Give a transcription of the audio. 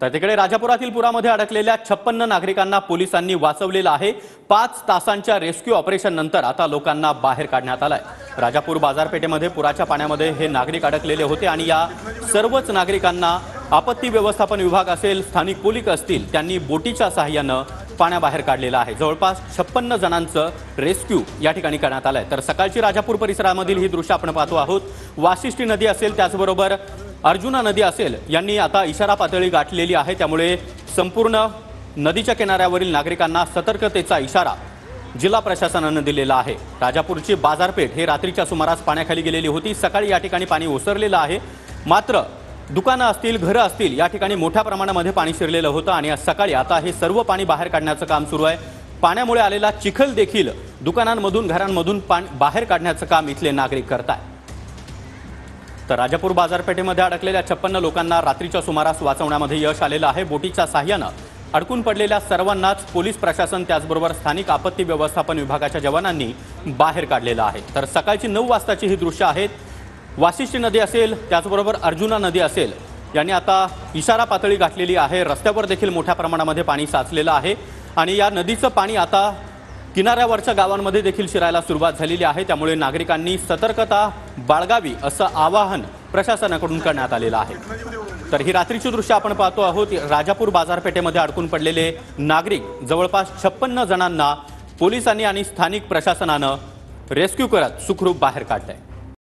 तर तिकडे राजापुरातील पुरामध्ये अडकलेल्या 56 नागरिकांना पोलिसांनी वाचवलेलं आहे। 5 तासांच्या रेस्क्यू ऑपरेशन नंतर आता लोकांना बाहेर काढण्यात आलंय। राजापूर बाजारपेठेमध्ये पुराच्या पाण्यामध्ये हे नागरिक अडकलेले होते आणि या सर्वच नागरिकांना आपत्ती व्यवस्थापन विभाग असेल, स्थानिक पोलीस असतील, त्यांनी बोटीच्या सहाय्याने पाण्याबाहेर काढलेलं आहे। जवळपास 56 जणांचं रेस्क्यू या ठिकाणी करण्यात आलंय। तर सकाळची राजापूर परिसरामधील ही दृश्य आपण पाहतो आहोत। वाशिष्ठी नदी असेल, त्याचबरोबर अर्जुना नदी असेल, यांनी आता इशारा पातळी गाठलेली आहे। त्यामुळे संपूर्ण नदीच्या किनाऱ्यावरील नागरिकांना सतर्कतेचा इशारा जिल्हा प्रशासनाने दिलेला आहे। राजापूरची बाजारपेठ हे रात्रीच्या सुमारास पाण्याखाली गेलेली होती। सकाळी या ठिकाणी पाणी ओसरलेलं आहे, मात्र दुकानं असतील, घरं असतील, या ठिकाणी मोठ्या प्रमाणामध्ये पाणी शिरलेलं होतं आणि आज सकाळी आता हे सर्व पाणी बाहेर काढण्याचं काम सुरू आहे। पाण्यामुळे आलेला चिखल देखील दुकानांमधून, घरांमधून बाहेर काढण्याचं काम इथले नागरिक करतात। तर राजापूर बाजारपेठेमध्ये अडकलेल्या 56 लोकांना रात्रीच्या सुमारास वाचवण्यामध्ये यश आलेलं आहे। बोटीच्या सहाय्याने अडकून पडलेल्या सर्वांनाच पोलीस प्रशासन, त्याचबरोबर स्थानिक आपत्ती व्यवस्थापन विभागाच्या जवानांनी बाहेर काढलेलं आहे। तर सकाळची 9 वाजताची ही दृश्य आहेत। वाशिष्ठी नदी असेल, त्याचबरोबर अर्जुना नदी असेल, यांनी आता इशारा पातळी गाठलेली आहे। रस्त्यावर देखील मोठ्या प्रमाणामध्ये पाणी साचलेलं आहे आणि या नदीचं पाणी आता किनाऱ्यावरच्या गावांमध्ये देखील शिरायला सुरुवात झालेली आहे। त्यामुळे नागरिकांनी सतर्कता बाळगावी असं आवाहन प्रशासनाकडून करण्यात आलेलं आहे। तर ही रात्रीची दृश्य आपण पाहतो आहोत। राजापूर बाजारपेठेमध्ये अडकून पडलेले नागरिक जवळपास 56 जणांना पोलिसांनी आणि स्थानिक प्रशासनानं रेस्क्यू करत सुखरूप बाहेर काढलंय।